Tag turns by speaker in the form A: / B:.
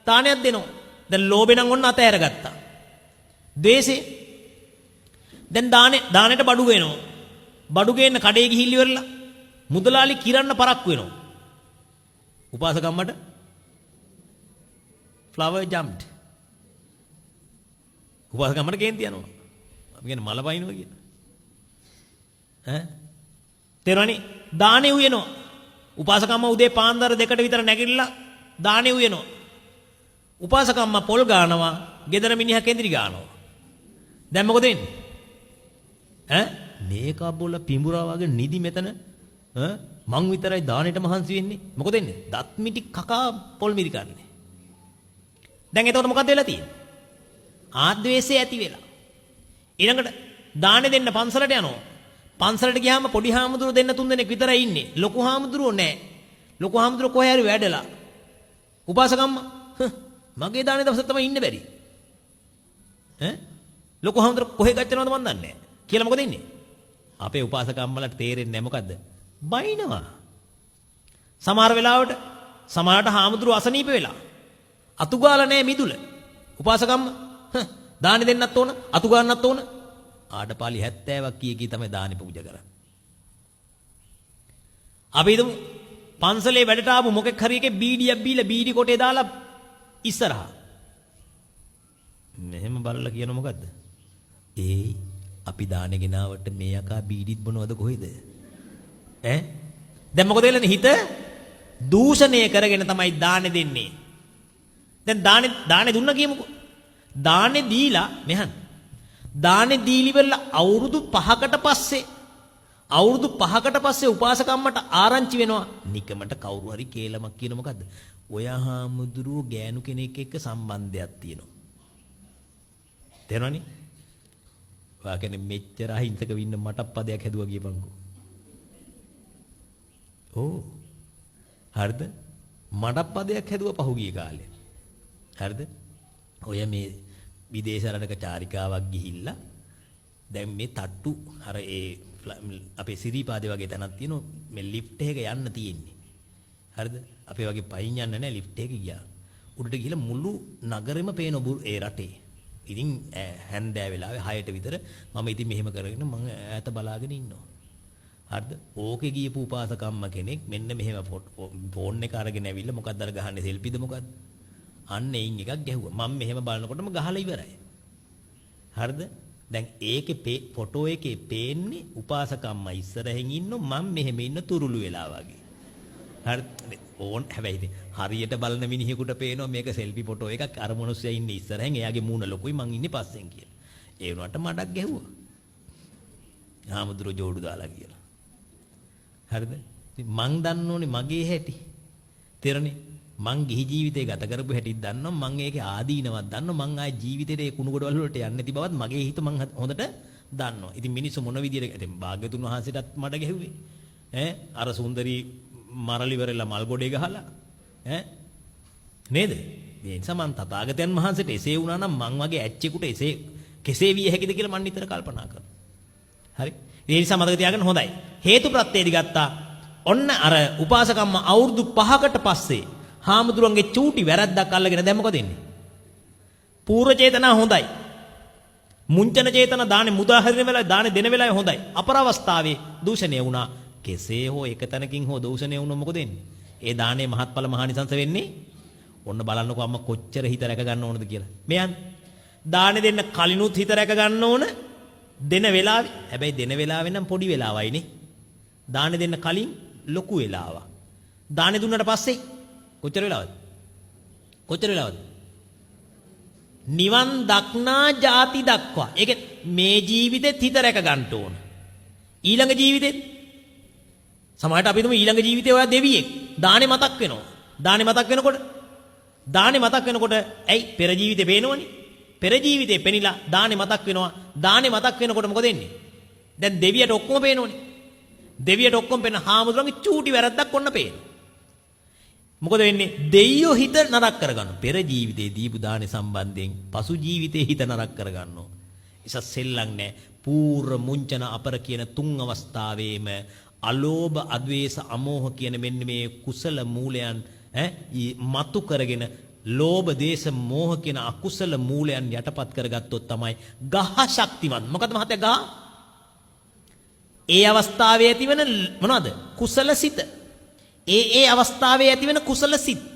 A: දානයක් දෙනවා. දැන් ලෝභේ නම් ඔන්න අතහැරගත්තා. ද්වේෂේ දැන් දානෙට බඩු වෙනවා. බඩු ගේන්න කඩේ ගිහිල්ල ඉවරලා මුදලාලි කිරන්න පරක්කු වෙනවා. උපාසකම්මට flower jumped. උපාසකම්මට කේන්ති යනවා. අපි කියන්නේ මල පයින්නවා කියන. තේරෙනවනේ දානේ උයනවා. උපාසකම්ම උදේ පාන්දර 2ට විතර නැගිටලා දානේ උයනවා. උපාසකම්ම පොල් ගානවා, ගෙදර මිනිහා කෙන්දිරි ගානවා. දැන් මොකද වෙන්නේ? මේක බොල පිඹුරා වගේ නිදි මෙතන මං විතරයි දානෙට මහන්සි වෙන්නේ. මොකද වෙන්නේ? දත් මිටි කකා පොල් මිරි කන්නේ. දැන් එතකොට මොකද වෙලා තියෙන්නේ? ආද්වේෂය ඇති වෙලා. ඊළඟට දානෙ දෙන්න පන්සලට යනවා. පන්සලට ගියාම පොඩි හාමුදුරුවෝ දෙන්න 3 දෙනෙක් විතරයි ඉන්නේ. ලොකු හාමුදුරුවෝ නැහැ. ලොකු හාමුදුරුවෝ කොහේ හරි වැඩලා. උපාසකම්ම මගේ දානේ දවසක් තමයි ඉන්න බැරි. ලොකු හාමුදුරුවෝ කොහේ ගච්ඡනවද මන් දන්නේ නැහැ. කියලා මොකද ඉන්නේ? අපේ උපාසකම්මලට තේරෙන්නේ නැහැ මොකද්ද? බයිනවා. සමහර වෙලාවට සමහරට හාමුදුරුවෝ අසනීප වෙලා. අතු ගාලා නැහැ මිදුල. උපාසකම්ම දානි දෙන්නත් ඕන, අතු ගන්නත් ඕන. ආඩපාලි 70ක් කී තමයි දානි පූජා කරන්නේ. අපි හිතමු පන්සලේ වැඩට ආපු මොකෙක් හරි එකේ බීඩියක් බීලා බීඩි කොටේ දාලා ඉස්සරහා. මෙහෙම බලලා කියන මොකද්ද? අපි දානේ ගෙනාවට මේ යකා බීඩිත් බොනවද කොහෙද? දැන් මොකද වෙලන්නේ? හිත දූෂණය කරගෙන තමයි දානේ දෙන්නේ. දැන් දානේ දුන්න කියමුකෝ. දානේ දීලා මෙහන්. දානේ දීලිවල අවුරුදු 5කට පස්සේ උපාසකම්මට ආරංචි වෙනවා. නිකමට කවුරු හරි කේලමක් කියන මොකද්ද? ඔය හාමුදුරුවෝ ගෑනු කෙනෙක් එක්ක සම්බන්ධයක් තියෙනවා. තේරෙනවනේ? වාකනේ මෙච්චර අහිංසක වින්න මට පදයක් හැදුවා කියපන්කෝ. හරිද? මට පදයක් හැදුවා පහුගිය කාලේ. හරිද? ඔය මේ විදේශ රටක චාරිකාවක් ගිහිල්ලා දැන් මේ තට්ටු අර අපේ සිරිපාදේ වගේ තැනක් තියෙනවා මේ ලිෆ්ට් එක යන්න තියෙන්නේ. හරිද? අපේ වගේ පයින් යන්න නැහැ ලිෆ්ට් එක ගියා. උඩට ගිහලා මුළු නගරෙම පේන ඒ රටේ. ඉතින් හැන්දෑ වෙලාවේ 6ට විතර මම ඉතින් මෙහෙම කරගෙන මම ඈත බලාගෙන ඉන්නවා. හරිද? ඕකේ ගියපු උපාසකම්ම කෙනෙක් මෙන්න මෙහෙම ෆෝන් එක අරගෙන ඇවිල්ලා මොකක්ද අර ගහන්නේ සෙල්ෆිද මොකද්ද? අන්න එයින් එකක් ගැහුවා. මම මෙහෙම බලනකොටම ගහලා ඉවරයි. හරිද? දැන් ඒකේ ෆොටෝ එකේ පේන්නේ උපාසකම්ම ඉස්සරහින් ඉන්නෝ මම මෙහෙම ඉන්න තුරුළු වෙලා වගේ. හරිද? ඕන් හැබැයි ඉතින් හරියට බලන මිනිහෙකුට පේනවා මේක සෙල්ෆි ෆොටෝ එකක් අර මොනස්සයා ඉන්නේ ඉස්සරහින් එයාගේ මූණ ලොකුයි මං ඉන්නේ පස්සෙන් කියලා. ඒ වුණාට මඩක් ගැහුවා. හාමුදුරුවෝ ජෝඩු දාලා කියලා. හරිද? මං දන්න ඕනේ මගේ හැටි. තේරෙන්නේ? මං ගිහි ජීවිතේ ගත කරපු හැටිත් දන්නවා මං ඒකේ ආදීනවත් දන්නවා මං ආයේ ජීවිතේට ඒ කුණු ගොඩවල් වලට යන්නේ නැති බවත් මගේ හිත මං හොඳට දන්නවා. ඉතින් මිනිස්සු මොන විදියට ඉතින් භාග්‍යතුන් වහන්සේටත් මඩ ගැහුවේ. අර සුන්දරී මරලිවරලා මල් ගොඩේ ගහලා නේද? ඒ නිසා මං තථාගතයන් වහන්සේට එසේ වුණා නම් මං වගේ ඇච්චෙකුට එසේ කෙසේ විය හැකිද කියලා මං නිතර කල්පනා කරනවා. හරි? ඒ නිසා මතක තියාගන්න හොඳයි. හේතු ප්‍රත්‍යයදි ගත්තා. ඔන්න අර උපාසකම්ම අවුරුදු 5කට පස්සේ හාමුදුරන්ගේ චූටි වැරද්දක් අල්ලගෙන දැන් මොකද වෙන්නේ? පූර්ව චේතනා හොඳයි. මුංචන චේතනා දානේ මුදා හරින වෙලාවේ දානේ දෙන වෙලාවේ හොඳයි. අපර අවස්ථාවේ දූෂණය වුණා. කෙසේ හෝ එක තැනකින් හෝ දූෂණය වුණොත් මොකද වෙන්නේ? ඒ දානේ මහත්ඵල මහානිසංස වෙන්නේ. ඔන්න බලන්නකෝ අම්මා කොච්චර හිත රැක ගන්න ඕනද කියලා. මෙයන් දානේ දෙන්න කලිනුත් හිත රැක ගන්න ඕන. දෙන වෙලාවේ. හැබැයි දෙන වෙලාවේ නම් පොඩි වෙලාවයිනේ. දානේ දෙන්න කලින් ලොකු වෙලාවක්. දානේ දුන්නට පස්සේ කොච්චර වෙලාවද? නිවන් දක්නා ಜಾති දක්වා. ඒක මේ ජීවිතෙත් හිත රැක ගන්න ඕන. ඊළඟ ජීවිතෙත් සමහරට අපි හිතමු ඊළඟ ජීවිතේ ඔයා දෙවියෙක්. දානේ මතක් වෙනවා. දානේ මතක් වෙනකොට ඇයි පෙර ජීවිතේ පේනවනේ. පෙර ජීවිතේ පෙනිලා දානේ මතක් වෙනවා. දානේ මතක් වෙනකොට මොකද වෙන්නේ? දැන් දෙවියට ඔක්කොම පේනවනේ. දෙවියට ඔක්කොම පේන හාමුදුරන්ගේ චූටි වැරද්දක් ඔන්න පේනවා. මොකද වෙන්නේ? දෙයියෝ හිත නරක කරගන්නවා. පෙර ජීවිතේ දීපු දානේ සම්බන්ධයෙන් පසු ජීවිතේ හිත නරක කරගන්නවා. ඉතින් සෙල්ලම් නැහැ. පූර්ව මුංචන අපර කියන තුන් අවස්ථාවේම අලෝභ අද්වේෂ අමෝහ කියන මෙන්න මේ කුසල මූලයන් මතු කරගෙන ලෝභ දේශ මෝහ කියන අකුසල මූලයන් යටපත් කරගත්තොත් තමයි ගහ ශක්තිමත්. මොකද මහත්තයා ගහ? ඒ අවස්ථාවේ ඇතිවන මොනවද? කුසල සිත. ඒ අවස්ථාවේ ඇතිවන කුසල සිත්